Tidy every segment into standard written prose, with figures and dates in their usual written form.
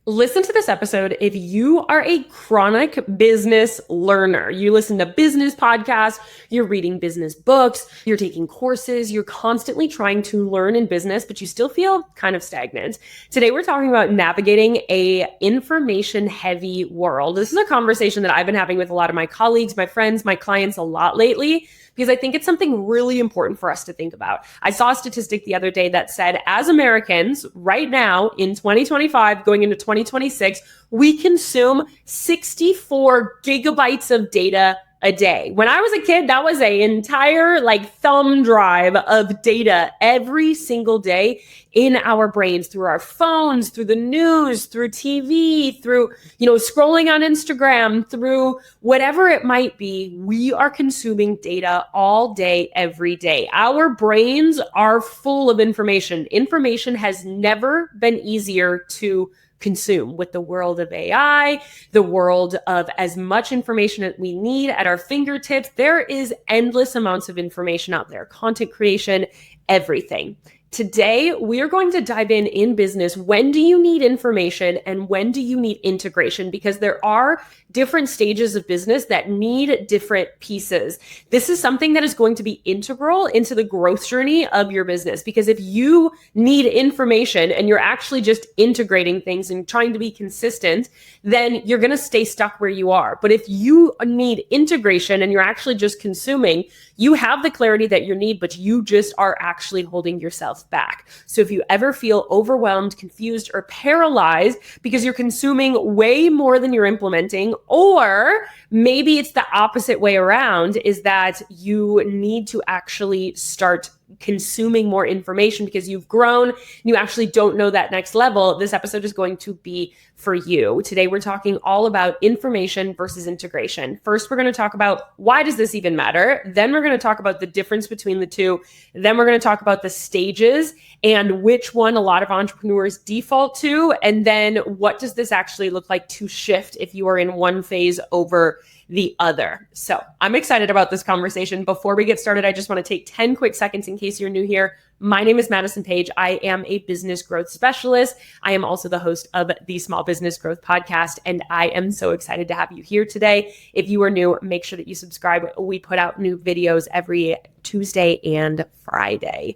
Listen to this episode if you are a chronic business learner. You listen to business podcasts, you're reading business books, you're taking courses, you're constantly trying to learn in business, but you still feel kind of stagnant. Today, we're talking about navigating a information-heavy world. This is a conversation that I've been having with a lot of my colleagues, my friends, my clients a lot lately, because I think it's something really important for us to think about. I saw a statistic the other day that said, as Americans, right now in 2025, going into 2026, we consume 64 gigabytes of data a day. When I was a kid, that was an entire thumb drive of data every single day in our brains, through our phones, through the news, through TV, through, scrolling on Instagram, through whatever it might be. We are consuming data all day, every day. Our brains are full of information. Information has never been easier to consume with the world of AI, the world of as much information as we need at our fingertips. There is endless amounts of information out there, content creation, everything. Today, we are going to dive in business. When do you need information and when do you need integration? Because there are different stages of business that need different pieces. This is something that is going to be integral into the growth journey of your business. Because if you need information and you're actually just integrating things and trying to be consistent, then you're going to stay stuck where you are. But if you need integration and you're actually just consuming, you have the clarity that you need, but you just are actually holding yourself back. So if you ever feel overwhelmed, confused, or paralyzed because you're consuming way more than you're implementing, or maybe it's the opposite way around, is that you need to actually start consuming more information because you've grown and you actually don't know that next level, this episode is going to be for you. Today, we're talking all about information versus integration. First, we're going to talk about why does this even matter? Then we're going to talk about the difference between the two. Then we're going to talk about the stages and which one a lot of entrepreneurs default to. And then what does this actually look like to shift if you are in one phase over the other. So I'm excited about this conversation. Before we get started, I just want to take 10 quick seconds in case you're new here. My name is Madison Page. I am a business growth specialist. I am also the host of the Small Business Growth Podcast, and I am so excited to have you here today. If you are new, make sure that you subscribe. We put out new videos every Tuesday and Friday.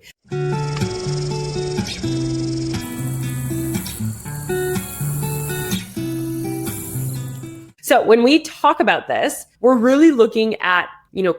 So when we talk about this, we're really looking at,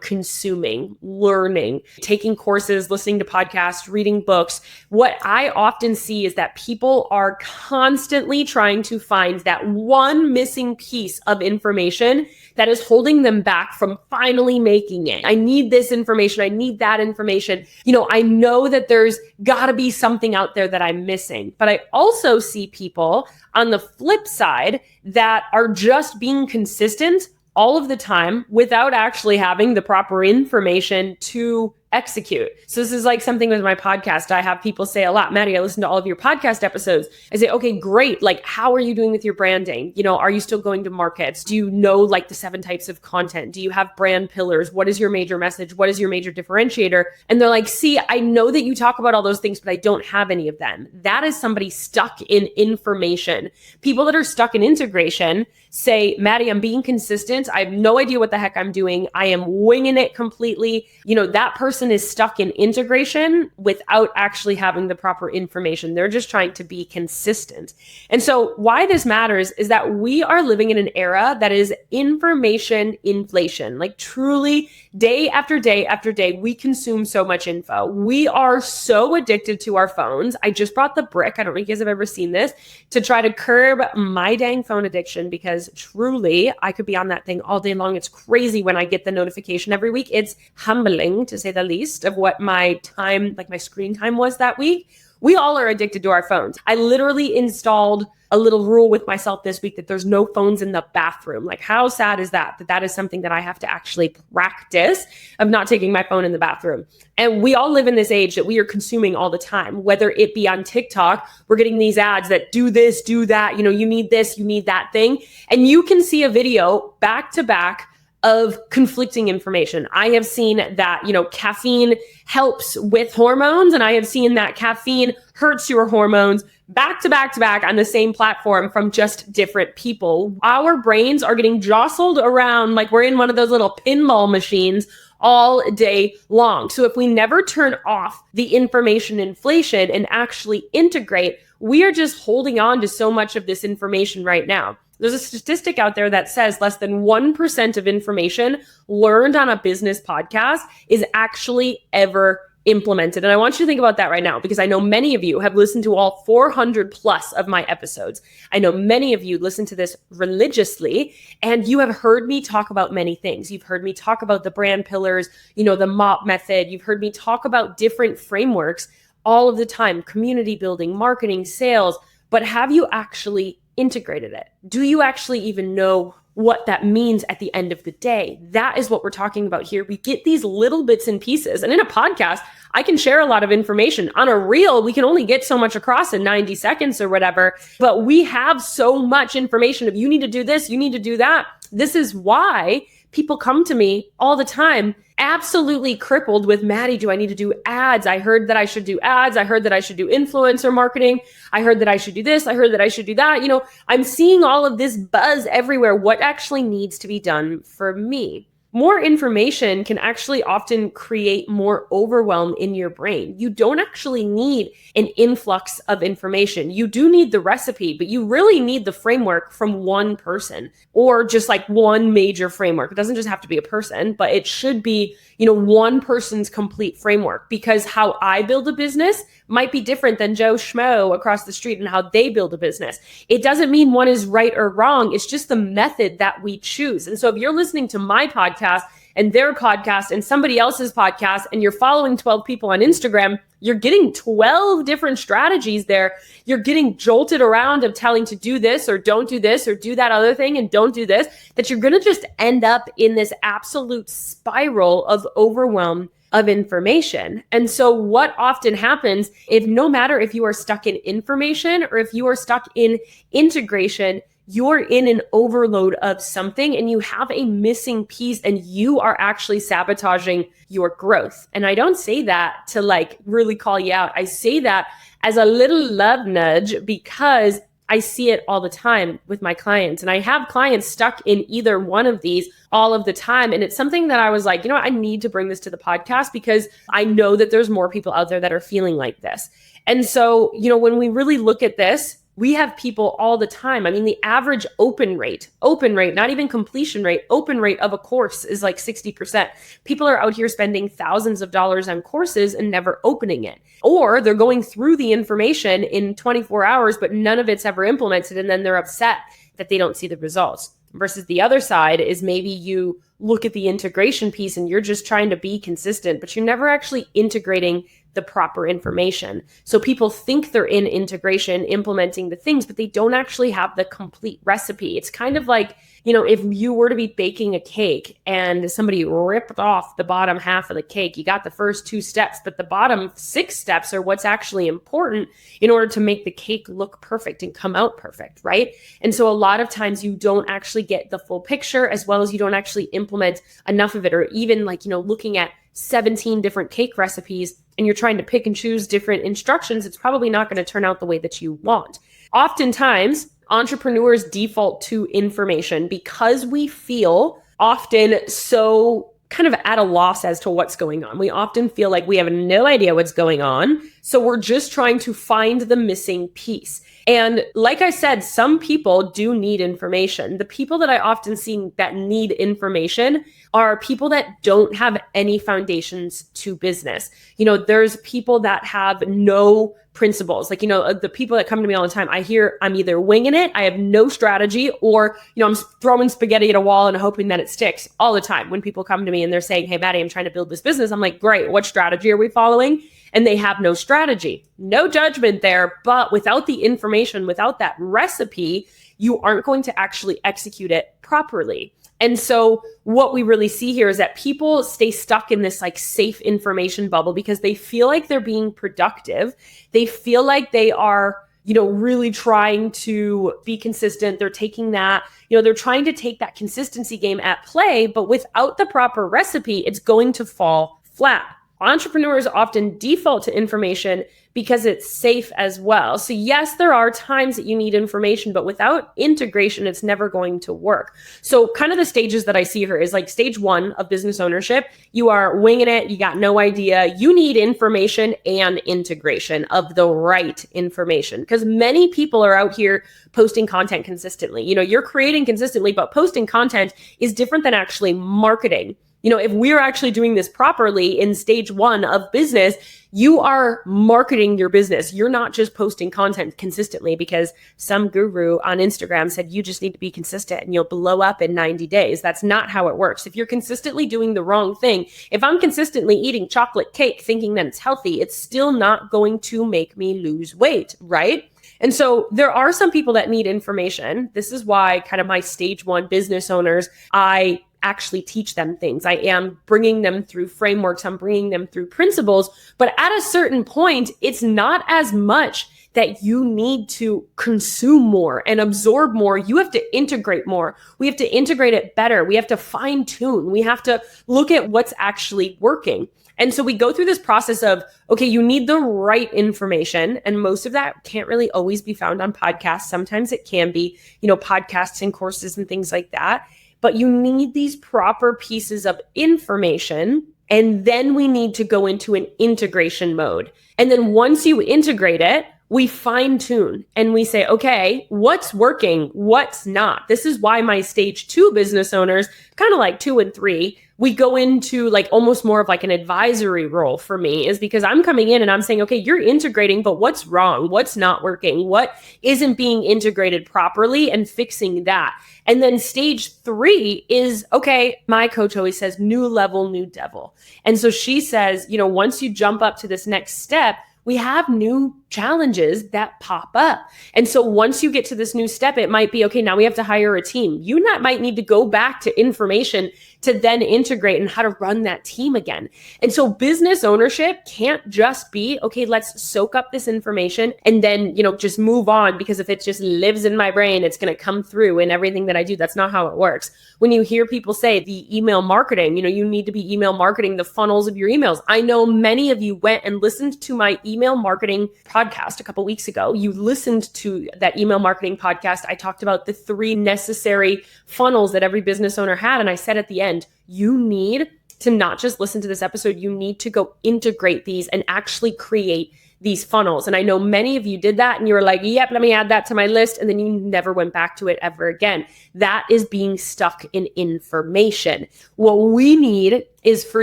consuming, learning, taking courses, listening to podcasts, reading books. What I often see is that people are constantly trying to find that one missing piece of information that is holding them back from finally making it. I need this information. I need that information. I know that there's got to be something out there that I'm missing. But I also see people on the flip side that are just being consistent all of the time without actually having the proper information to execute. So this is like something with my podcast. I have people say a lot, Maddie, I listen to all of your podcast episodes. I say, okay, great. How are you doing with your branding? Are you still going to markets? Do you know the 7 types of content? Do you have brand pillars? What is your major message? What is your major differentiator? And they're like, see, I know that you talk about all those things, but I don't have any of them. That is somebody stuck in information. People that are stuck in integration say, Maddie, I'm being consistent. I have no idea what the heck I'm doing. I am winging it completely. That person is stuck in integration without actually having the proper information. They're just trying to be consistent. And so why this matters is that we are living in an era that is information inflation. Truly, day after day after day, we consume so much info. We are so addicted to our phones. I just brought the brick. I don't know if you guys have ever seen this, to try to curb my dang phone addiction, because truly I could be on that thing all day long. It's crazy when I get the notification every week. It's humbling, to say the least, of what my time, my screen time was that week. We all are addicted to our phones. I literally installed a little rule with myself this week that there's no phones in the bathroom. How sad is that? That is something that I have to actually practice, of not taking my phone in the bathroom. And we all live in this age that we are consuming all the time, whether it be on TikTok, we're getting these ads that do this, do that, you need this, you need that thing. And you can see a video back to back of conflicting information. I have seen that, caffeine helps with hormones, and I have seen that caffeine hurts your hormones back to back to back on the same platform from just different people. Our brains are getting jostled around like we're in one of those little pinball machines all day long. So if we never turn off the information inflation and actually integrate, we are just holding on to so much of this information right now. There's a statistic out there that says less than 1% of information learned on a business podcast is actually ever implemented. And I want you to think about that right now, because I know many of you have listened to all 400 plus of my episodes. I know many of you listen to this religiously, and you have heard me talk about many things. You've heard me talk about the brand pillars, the MOP method. You've heard me talk about different frameworks all of the time, community building, marketing, sales. But have you actually integrated it? Do you actually even know what that means at the end of the day? That is what we're talking about here. We get these little bits and pieces. And in a podcast, I can share a lot of information. On a reel, we can only get so much across in 90 seconds or whatever, but we have so much information of you need to do this, you need to do that. This is why people come to me all the time, absolutely crippled with, Maddie, do I need to do ads? I heard that I should do ads. I heard that I should do influencer marketing. I heard that I should do this. I heard that I should do that. I'm seeing all of this buzz everywhere. What actually needs to be done for me? More information can actually often create more overwhelm in your brain. You don't actually need an influx of information. You do need the recipe, but you really need the framework from one person, or just like one major framework. It doesn't just have to be a person, but it should be, one person's complete framework, because how I build a business might be different than Joe Schmo across the street and how they build a business. It doesn't mean one is right or wrong. It's just the method that we choose. And so if you're listening to my podcast and their podcast and somebody else's podcast, and you're following 12 people on Instagram, you're getting 12 different strategies there. You're getting jolted around of telling to do this or don't do this or do that other thing and don't do this, that you're going to just end up in this absolute spiral of overwhelm of information. And so what often happens, no matter if you are stuck in information or if you are stuck in integration, you're in an overload of something and you have a missing piece, and you are actually sabotaging your growth. And I don't say that to really call you out. I say that as a little love nudge, because I see it all the time with my clients, and I have clients stuck in either one of these all of the time. And it's something that I was like, I need to bring this to the podcast, because I know that there's more people out there that are feeling like this. And so, when we really look at this, we have people all the time. I mean, the average open rate, not even completion rate, open rate of a course is like 60%. People are out here spending thousands of dollars on courses and never opening it. Or they're going through the information in 24 hours, but none of it's ever implemented. And then they're upset that they don't see the results. Versus the other side is maybe you look at the integration piece and you're just trying to be consistent, but you're never actually integrating the proper information. So people think they're in integration, implementing the things, but they don't actually have the complete recipe. It's kind of like, if you were to be baking a cake and somebody ripped off the bottom half of the cake, you got the first 2 steps, but the bottom 6 steps are what's actually important in order to make the cake look perfect and come out perfect, right? And so a lot of times you don't actually get the full picture, as well as you don't actually implement enough of it, or even looking at 17 different cake recipes and you're trying to pick and choose different instructions, it's probably not going to turn out the way that you want. Oftentimes, entrepreneurs default to information because we feel often so kind of at a loss as to what's going on. We often feel like we have no idea what's going on. So we're just trying to find the missing piece. And like I said, some people do need information. The people that I often see that need information are people that don't have any foundations to business. There's people that have no principles. The people that come to me all the time, I hear I'm either winging it, I have no strategy, or, I'm throwing spaghetti at a wall and hoping that it sticks all the time. When people come to me and they're saying, hey, Maddie, I'm trying to build this business. I'm like, great. What strategy are we following? And they have no strategy. No judgment there, but without the information, without that recipe, you aren't going to actually execute it properly. And so what we really see here is that people stay stuck in this safe information bubble because they feel like they're being productive. They feel like they are really trying to be consistent. They're taking that, they're trying to take that consistency game at play, but without the proper recipe, it's going to fall flat. Entrepreneurs often default to information because it's safe as well. So yes, there are times that you need information, but without integration, it's never going to work. So kind of the stages that I see here is like stage 1 of business ownership. You are winging it. You got no idea. You need information and integration of the right information, because many people are out here posting content consistently. You're creating consistently, but posting content is different than actually marketing. If we're actually doing this properly in stage 1 of business, you are marketing your business. You're not just posting content consistently because some guru on Instagram said you just need to be consistent and you'll blow up in 90 days. That's not how it works. If you're consistently doing the wrong thing, if I'm consistently eating chocolate cake thinking that it's healthy, it's still not going to make me lose weight, right? And so there are some people that need information. This is why kind of my stage 1 business owners, I actually teach them things. I am bringing them through frameworks. I'm bringing them through principles. But at a certain point, it's not as much that you need to consume more and absorb more. You have to integrate more. We have to integrate it better. We have to fine tune. We have to look at what's actually working. And so we go through this process of, okay, you need the right information. And most of that can't really always be found on podcasts. Sometimes it can be, podcasts and courses and things like that. But you need these proper pieces of information. And then we need to go into an integration mode. And then once you integrate it, we fine tune and we say, okay, what's working? What's not? This is why my stage 2 business owners, kind of like 2 and 3, we go into like almost more of like an advisory role for me, is because I'm coming in and I'm saying, okay, you're integrating, but what's wrong? What's not working? What isn't being integrated properly, and fixing that. And then stage 3 is, okay, my coach always says new level, new devil. And so she says, once you jump up to this next step, we have new challenges that pop up. And so once you get to this new step, it might be, okay, now we have to hire a team. You might need to go back to information to then integrate and how to run that team again. And so business ownership can't just be, okay, let's soak up this information and then, just move on, because if it just lives in my brain, it's going to come through in everything that I do. That's not how it works. When you hear people say the email marketing, you need to be email marketing the funnels of your emails. I know many of you went and listened to my email marketing podcast a couple weeks ago. You listened to that email marketing podcast. I talked about the 3 necessary funnels that every business owner had. And I said at the end, you need to not just listen to this episode, you need to go integrate these and actually create these funnels. And I know many of you did that and you were like, yep, let me add that to my list. And then you never went back to it ever again. That is being stuck in information. What we need is for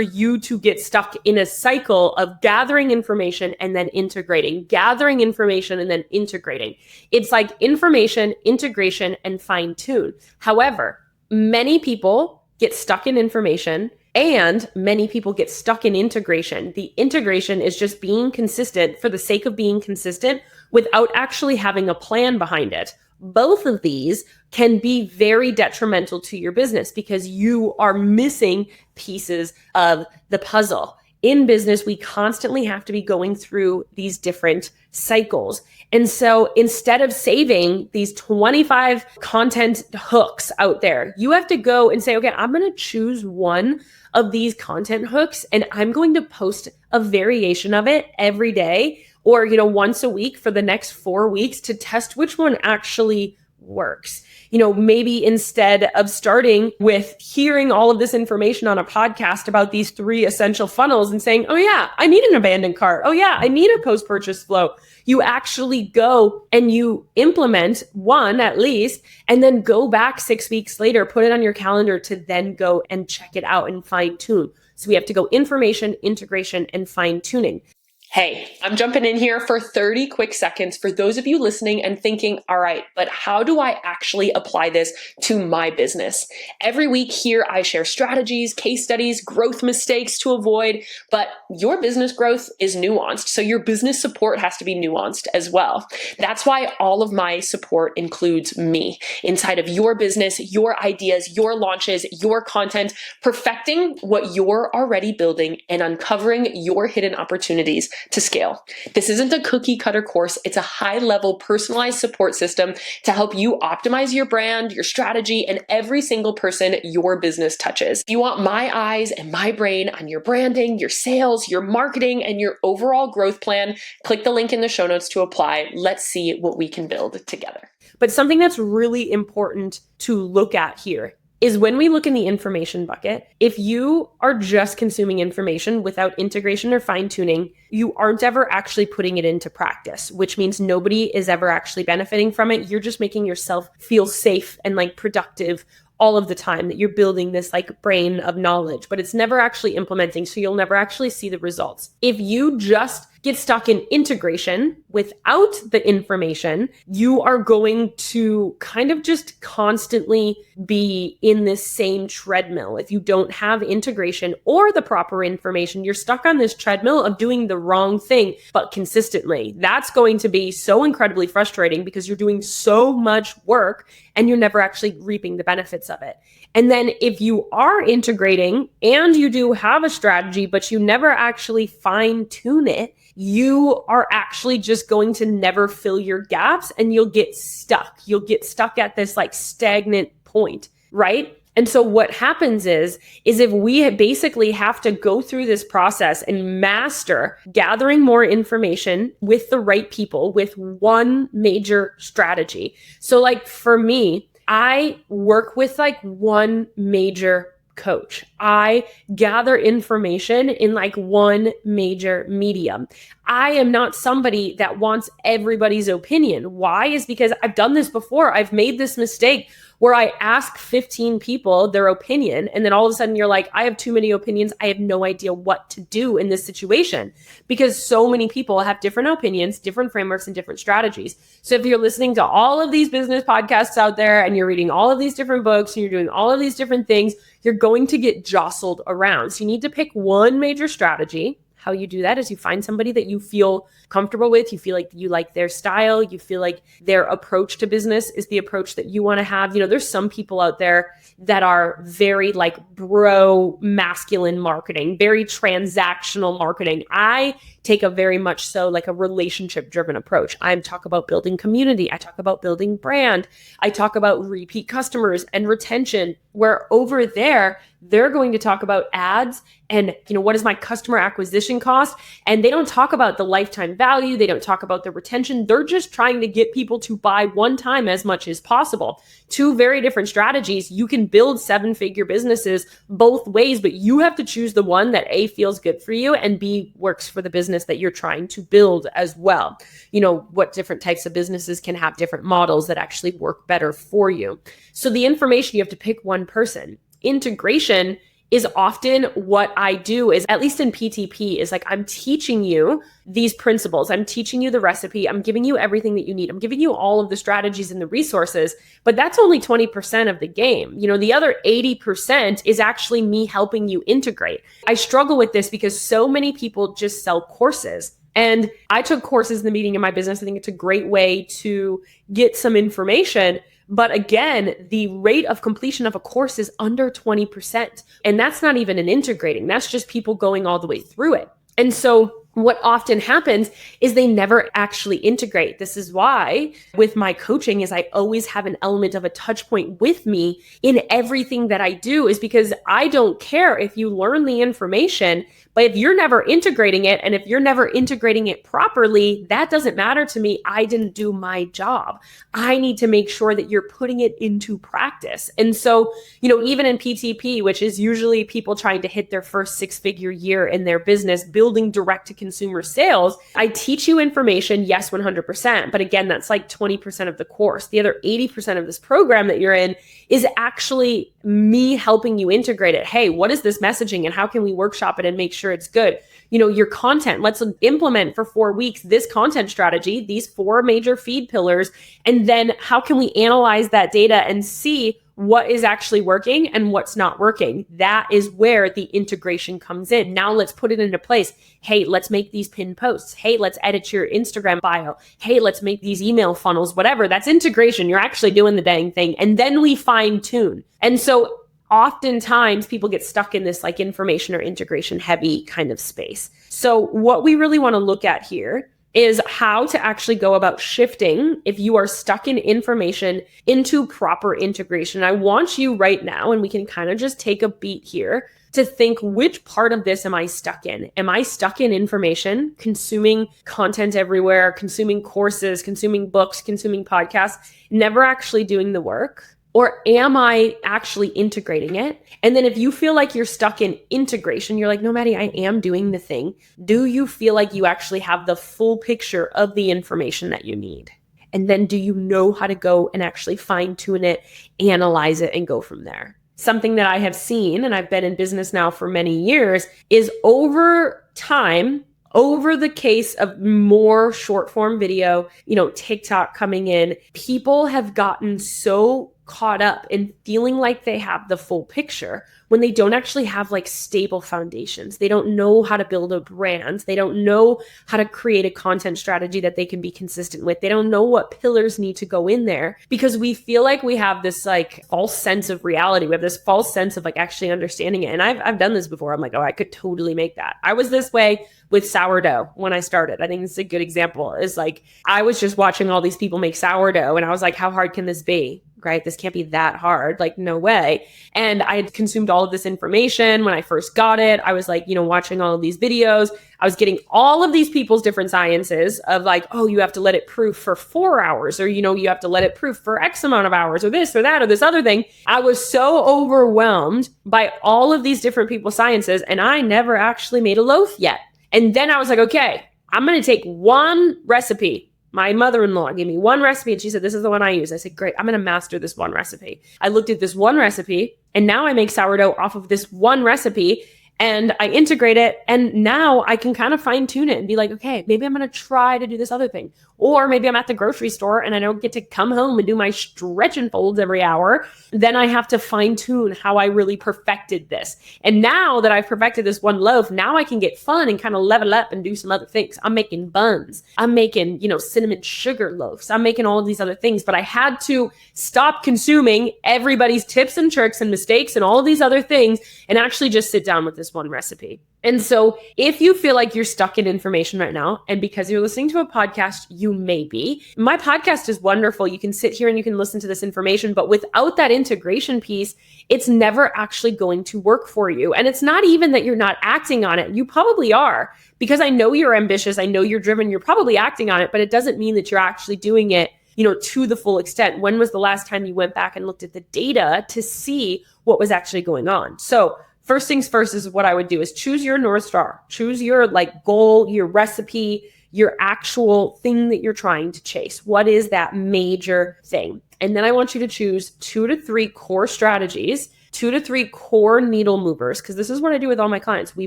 you to get stuck in a cycle of gathering information and then integrating, gathering information and then integrating. It's like information, integration, and fine tune. However, many people get stuck in information and many people get stuck in integration. The integration is just being consistent for the sake of being consistent without actually having a plan behind it. Both of these can be very detrimental to your business because you are missing pieces of the puzzle. In business, we constantly have to be going through these different cycles. And so instead of saving these 25 content hooks out there, you have to go and say, okay, I'm going to choose one of these content hooks and I'm going to post a variation of it every day or, once a week for the next 4 weeks to test which one actually works. Maybe instead of starting with hearing all of this information on a podcast about these 3 essential funnels and saying, oh yeah, I need an abandoned cart. Oh yeah, I need a post-purchase flow. You actually go and you implement one at least, and then go back 6 weeks later, put it on your calendar to then go and check it out and fine tune. So we have to go information, integration, and fine tuning. Hey, I'm jumping in here for 30 quick seconds for those of you listening and thinking, all right, but how do I actually apply this to my business? Every week here, I share strategies, case studies, growth mistakes to avoid, but your business growth is nuanced. So your business support has to be nuanced as well. That's why all of my support includes me inside of your business, your ideas, your launches, your content, perfecting what you're already building and uncovering your hidden opportunities to scale. This isn't a cookie cutter course. It's a high level personalized support system to help you optimize your brand, your strategy, and every single person your business touches. If you want my eyes and my brain on your branding, your sales, your marketing, and your overall growth plan, click the link in the show notes to apply. Let's see what we can build together. But something that's really important to look at here is when we look in the information bucket, if you are just consuming information without integration or fine tuning, you aren't ever actually putting it into practice, which means nobody is ever actually benefiting from it. You're just making yourself feel safe and like productive all of the time, that you're building this like brain of knowledge, but it's never actually implementing. So you'll never actually see the results. If you just get stuck in integration without the information, you are going to kind of just constantly be in this same treadmill. If you don't have integration or the proper information, you're stuck on this treadmill of doing the wrong thing, but consistently. That's going to be so incredibly frustrating because you're doing so much work and you're never actually reaping the benefits of it. And then if you are integrating and you do have a strategy, but you never actually fine tune it, you are actually just going to never fill your gaps and you'll get stuck. You'll get stuck at this like stagnant point, right? And so what happens is if we basically have to go through this process and master gathering more information with the right people with one major strategy. So like for me, I work with like one major coach. I gather information in like one major medium. I am not somebody that wants everybody's opinion. Why? Is because I've done this before. I've made this mistake where I ask 15 people their opinion, and then all of a sudden you're like, I have too many opinions. I have no idea what to do in this situation because so many people have different opinions, different frameworks, and different strategies. So if you're listening to all of these business podcasts out there and you're reading all of these different books and you're doing all of these different things, you're going to get jostled around. So you need to pick one major strategy. How you do that is you find somebody that you feel comfortable with, you feel like you like their style, you feel like their approach to business is the approach that you want to have. You know, there's some people out there that are very like bro masculine marketing, very transactional marketing. I take a very much so like a relationship driven approach. I talk about building community. I talk about building brand. I talk about repeat customers and retention, where over there, they're going to talk about ads and, you know, what is my customer acquisition cost? And they don't talk about the lifetime value. They don't talk about the retention. They're just trying to get people to buy one time as much as possible. Two very different strategies. You can build 7-figure businesses both ways, but you have to choose the one that A, feels good for you, and B, works for the business that you're trying to build as well. You know, what different types of businesses can have different models that actually work better for you. So the information, you have to pick one person. Integration is often what I do, is at least in PTP, is like I'm teaching you these principles. I'm teaching you the recipe. I'm giving you everything that you need. I'm giving you all of the strategies and the resources, but that's only 20% of the game. You know, the other 80% is actually me helping you integrate. I struggle with this because so many people just sell courses. And I took courses in the beginning of my business. I think it's a great way to get some information. But again, the rate of completion of a course is under 20%. And that's not even an integrating. That's just people going all the way through it. And so what often happens is they never actually integrate. This is why with my coaching is I always have an element of a touch point with me in everything that I do, is because I don't care if you learn the information, but if you're never integrating it and if you're never integrating it properly, that doesn't matter to me. I didn't do my job. I need to make sure that you're putting it into practice. And so, you know, even in PTP, which is usually people trying to hit their first 6-figure year in their business, building direct to consumer sales, I teach you information, yes, 100%. But again, that's like 20% of the course. The other 80% of this program that you're in is actually me helping you integrate it. Hey, what is this messaging and how can we workshop it and make sure it's good? You know, your content, let's implement for 4 weeks this content strategy, these 4 major feed pillars. And then how can we analyze that data and see what is actually working and what's not working? That is where the integration comes in. Now let's put it into place. Hey, let's make these pinned posts. Hey, let's edit your Instagram bio. Hey, let's make these email funnels, whatever. That's integration. You're actually doing the dang thing. And then we fine tune. And so oftentimes people get stuck in this like information or integration heavy kind of space. So what we really want to look at here is how to actually go about shifting if you are stuck in information into proper integration. I want you right now, and we can kind of just take a beat here, to think, which part of this am I stuck in? Am I stuck in information, consuming content everywhere, consuming courses, consuming books, consuming podcasts, never actually doing the work? Or am I actually integrating it? And then if you feel like you're stuck in integration, you're like, no, Maddie, I am doing the thing. Do you feel like you actually have the full picture of the information that you need? And then do you know how to go and actually fine tune it, analyze it, and go from there? Something that I have seen, and I've been in business now for many years, is over time, over the case of more short form video, TikTok coming in, people have gotten so caught up in feeling like they have the full picture when they don't actually have like stable foundations. They don't know how to build a brand. They don't know how to create a content strategy that they can be consistent with. They don't know what pillars need to go in there, because we feel like we have this like false sense of reality. We have this false sense of like actually understanding it. And I've done this before. I'm like, oh, I could totally make that. I was this way with sourdough when I started. I think it's a good example. Is like, I was just watching all these people make sourdough and I was like, how hard can this be? Right? This can't be that hard. Like, no way. And I had consumed all of this information when I first got it. I was like, watching all of these videos. I was getting all of these people's different sciences of like, oh, you have to let it proof for 4 hours, or, you have to let it proof for X amount of hours, or this or that, or this other thing. I was so overwhelmed by all of these different people's sciences, and I never actually made a loaf yet. And then I was like, okay, I'm going to take one recipe. My mother-in-law gave me one recipe and she said, this is the one I use. I said, great, I'm going to master this one recipe. I looked at this one recipe and now I make sourdough off of this one recipe and I integrate it. And now I can kind of fine tune it and be like, okay, maybe I'm going to try to do this other thing. Or maybe I'm at the grocery store and I don't get to come home and do my stretch and folds every hour. Then I have to fine tune how I really perfected this. And now that I've perfected this one loaf, now I can get fun and kind of level up and do some other things. I'm making buns. I'm making, cinnamon sugar loaves. I'm making all of these other things, but I had to stop consuming everybody's tips and tricks and mistakes and all of these other things and actually just sit down with this one recipe. And so if you feel like you're stuck in information right now, and because you're listening to a podcast, you may be. My podcast is wonderful. You can sit here and you can listen to this information, but without that integration piece, it's never actually going to work for you. And it's not even that you're not acting on it. You probably are, because I know you're ambitious. I know you're driven. You're probably acting on it, but it doesn't mean that you're actually doing it, to the full extent. When was the last time you went back and looked at the data to see what was actually going on? So first things first is what I would do is choose your North Star, choose your goal, your recipe, your actual thing that you're trying to chase. What is that major thing? And then I want you to choose 2 to 3 core strategies, 2 to 3 core needle movers, because this is what I do with all my clients. We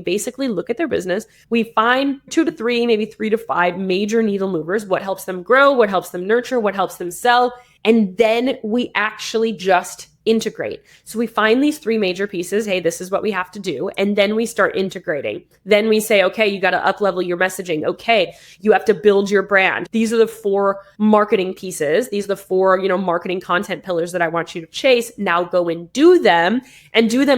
basically look at their business. We find 2 to 3, maybe 3 to 5 major needle movers, what helps them grow, what helps them nurture, what helps them sell. And then we actually just integrate. So we find these 3 major pieces. Hey, this is what we have to do. And then we start integrating. Then we say, okay, you got to up-level your messaging. Okay, you have to build your brand. These are the 4 marketing pieces. These are the 4, marketing content pillars that I want you to chase. Now go and do them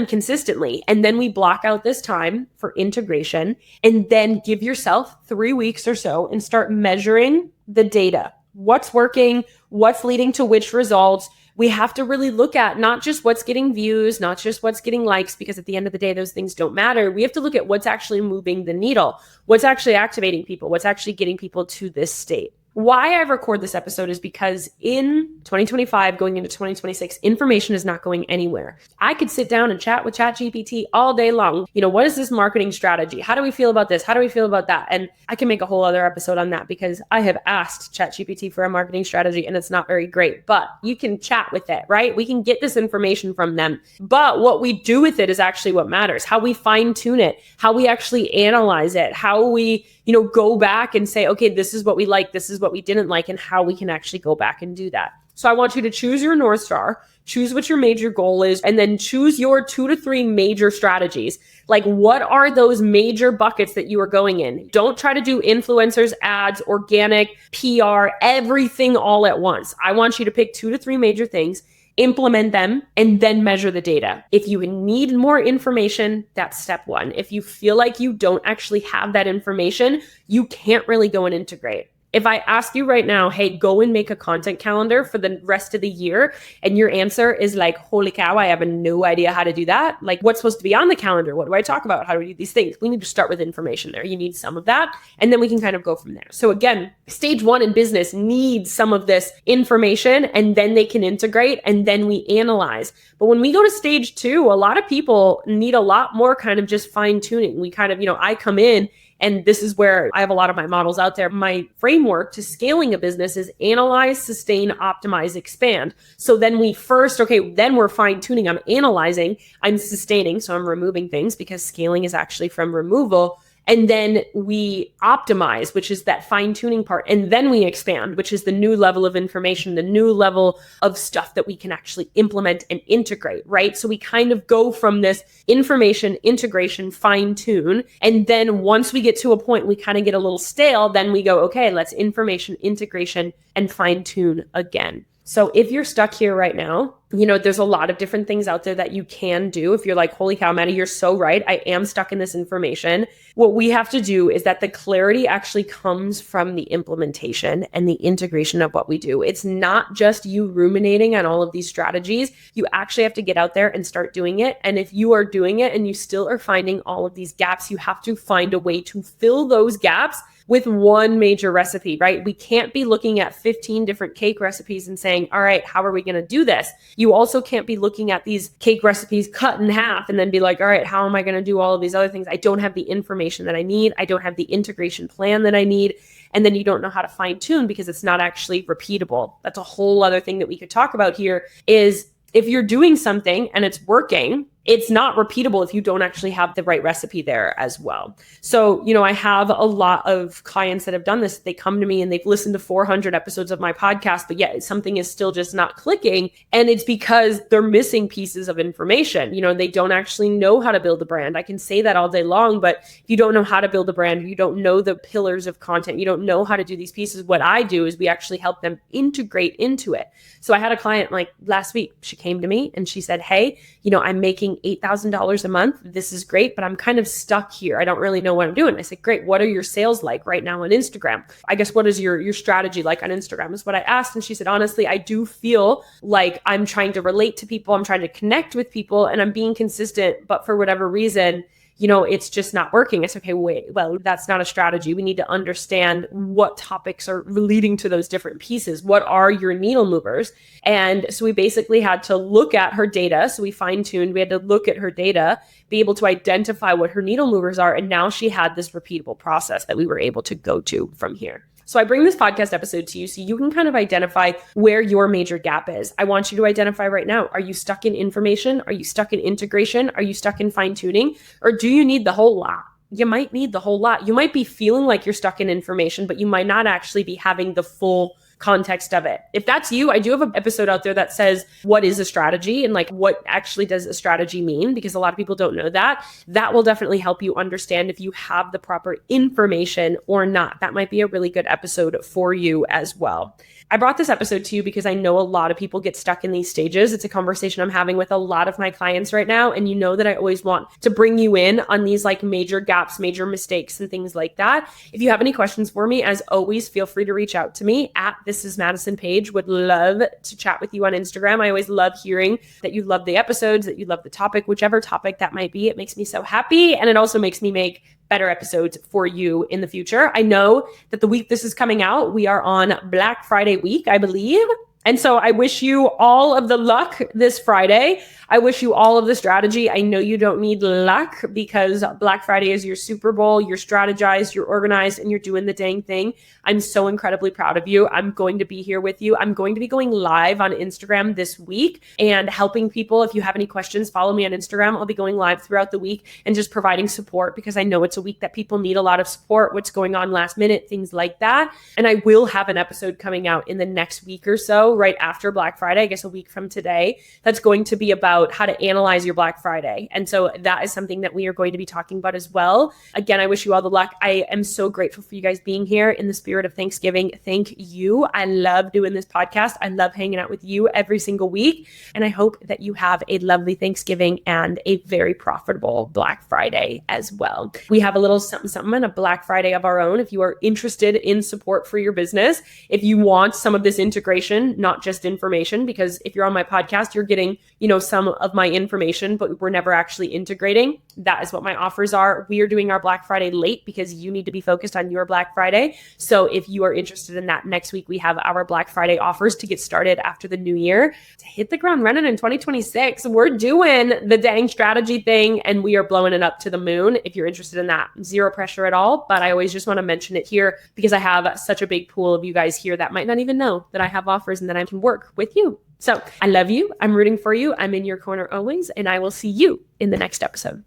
consistently. And then we block out this time for integration and then give yourself 3 weeks or so and start measuring the data. What's working? What's leading to which results? We have to really look at not just what's getting views, not just what's getting likes, because at the end of the day, those things don't matter. We have to look at what's actually moving the needle, what's actually activating people, what's actually getting people to this state. Why I record this episode is because in 2025, going into 2026, information is not going anywhere. I could sit down and chat with ChatGPT all day long. What is this marketing strategy? How do we feel about this? How do we feel about that? And I can make a whole other episode on that because I have asked ChatGPT for a marketing strategy and it's not very great, but you can chat with it, right? We can get this information from them. But what we do with it is actually what matters. How we fine tune it, how we actually analyze it, how we go back and say, okay, this is what we like, this is what we didn't like, and how we can actually go back and do that. So I want you to choose your North Star, choose what your major goal is, and then choose your 2 to 3 major strategies. Like, what are those major buckets that you are going in? Don't try to do influencers, ads, organic, PR, everything all at once. I want you to pick 2 to 3 major things implement them, and then measure the data. If you need more information, that's step one. If you feel like you don't actually have that information, you can't really go and integrate. If I ask you right now, hey, go and make a content calendar for the rest of the year, and your answer is like, holy cow, I have no idea how to do that. Like, what's supposed to be on the calendar? What do I talk about? How do we do these things? We need to start with information there. You need some of that, and then we can kind of go from there. So again, stage one in business needs some of this information, and then they can integrate, and then we analyze. But when we go to stage two, a lot of people need a lot more kind of just fine tuning. We kind of, I come in, and this is where I have a lot of my models out there. My framework to scaling a business is analyze, sustain, optimize, expand. So then then we're fine tuning. I'm analyzing, I'm sustaining. So I'm removing things because scaling is actually from removal. And then we optimize, which is that fine tuning part. And then we expand, which is the new level of information, the new level of stuff that we can actually implement and integrate, right? So we kind of go from this information, integration, fine tune. And then once we get to a point, we kind of get a little stale, then we go, okay, let's information, integration, and fine tune again. So if you're stuck here right now, there's a lot of different things out there that you can do. If you're like, holy cow, Maddie, you're so right. I am stuck in this information. What we have to do is that the clarity actually comes from the implementation and the integration of what we do. It's not just you ruminating on all of these strategies. You actually have to get out there and start doing it. And if you are doing it and you still are finding all of these gaps, you have to find a way to fill those gaps with one major recipe, right? We can't be looking at 15 different cake recipes and saying, all right, how are we going to do this? You also can't be looking at these cake recipes cut in half and then be like, all right, how am I going to do all of these other things? I don't have the information that I need. I don't have the integration plan that I need. And then you don't know how to fine tune because it's not actually repeatable. That's a whole other thing that we could talk about here is if you're doing something and it's working, it's not repeatable if you don't actually have the right recipe there as well. So, I have a lot of clients that have done this. They come to me and they've listened to 400 episodes of my podcast, but yet something is still just not clicking. And it's because they're missing pieces of information. They don't actually know how to build a brand. I can say that all day long, but if you don't know how to build a brand, you don't know the pillars of content, you don't know how to do these pieces. What I do is we actually help them integrate into it. So I had a client like last week, she came to me and she said, hey, I'm making $8,000 a month. This is great, but I'm kind of stuck here. I don't really know what I'm doing. I said, great. What are your sales like right now on Instagram? I guess, what is your strategy like on Instagram is what I asked. And she said, honestly, I do feel like I'm trying to relate to people. I'm trying to connect with people and I'm being consistent, but for whatever reason, it's just not working. It's okay, wait, well, that's not a strategy. We need to understand what topics are leading to those different pieces. What are your needle movers? And so we basically had to look at her data. So we fine-tuned, we had to look at her data, be able to identify what her needle movers are. And now she had this repeatable process that we were able to go to from here. So I bring this podcast episode to you so you can kind of identify where your major gap is. I want you to identify right now, are you stuck in information? Are you stuck in integration? Are you stuck in fine tuning? Or do you need the whole lot? You might need the whole lot. You might be feeling like you're stuck in information, but you might not actually be having the full context of it. If that's you, I do have an episode out there that says, what is a strategy? And like, what actually does a strategy mean? Because a lot of people don't know that. That will definitely help you understand if you have the proper information or not. That might be a really good episode for you as well. I brought this episode to you because I know a lot of people get stuck in these stages. It's a conversation I'm having with a lot of my clients right now. And you know that I always want to bring you in on these like major gaps, major mistakes and things like that. If you have any questions for me, as always, feel free to reach out to me at This Is Madison page. Would love to chat with you on Instagram. I always love hearing that you love the episodes, that you love the topic, whichever topic that might be. It makes me so happy. And it also makes me make better episodes for you in the future. I know that the week this is coming out, we are on Black Friday week, I believe. And so I wish you all of the luck this Friday. I wish you all of the strategy. I know you don't need luck because Black Friday is your Super Bowl. You're strategized, you're organized, and you're doing the dang thing. I'm so incredibly proud of you. I'm going to be here with you. I'm going to be going live on Instagram this week and helping people. If you have any questions, follow me on Instagram. I'll be going live throughout the week and just providing support because I know it's a week that people need a lot of support, what's going on last minute, things like that. And I will have an episode coming out in the next week or so right after Black Friday, I guess a week from today, that's going to be about how to analyze your Black Friday. And so that is something that we are going to be talking about as well. Again, I wish you all the luck. I am so grateful for you guys being here in the spirit of Thanksgiving. Thank you. I love doing this podcast. I love hanging out with you every single week. And I hope that you have a lovely Thanksgiving and a very profitable Black Friday as well. We have a little something on a Black Friday of our own. If you are interested in support for your business, if you want some of this integration, not just information, because if you're on my podcast, you're getting, some of my information, but we're never actually integrating. That is what my offers are. We are doing our Black Friday late because you need to be focused on your Black Friday. So if you are interested in that, next week we have our Black Friday offers to get started after the new year to hit the ground running in 2026. We're doing the dang strategy thing and we are blowing it up to the moon. If you're interested in that, zero pressure at all. But I always just want to mention it here because I have such a big pool of you guys here that might not even know that I have offers and that I can work with you. So I love you. I'm rooting for you. I'm in your corner always. And I will see you in the next episode.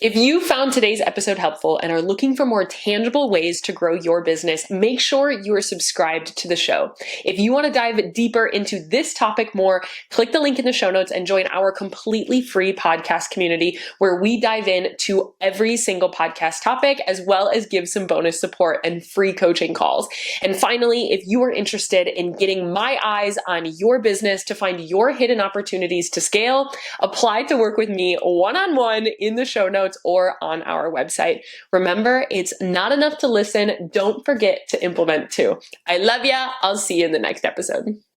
If you found today's episode helpful and are looking for more tangible ways to grow your business, make sure you are subscribed to the show. If you want to dive deeper into this topic more, click the link in the show notes and join our completely free podcast community where we dive into every single podcast topic, as well as give some bonus support and free coaching calls. And finally, if you are interested in getting my eyes on your business to find your hidden opportunities to scale, apply to work with me one-on-one in the show notes or on our website. Remember, it's not enough to listen. Don't forget to implement too. I love ya. I'll see you in the next episode.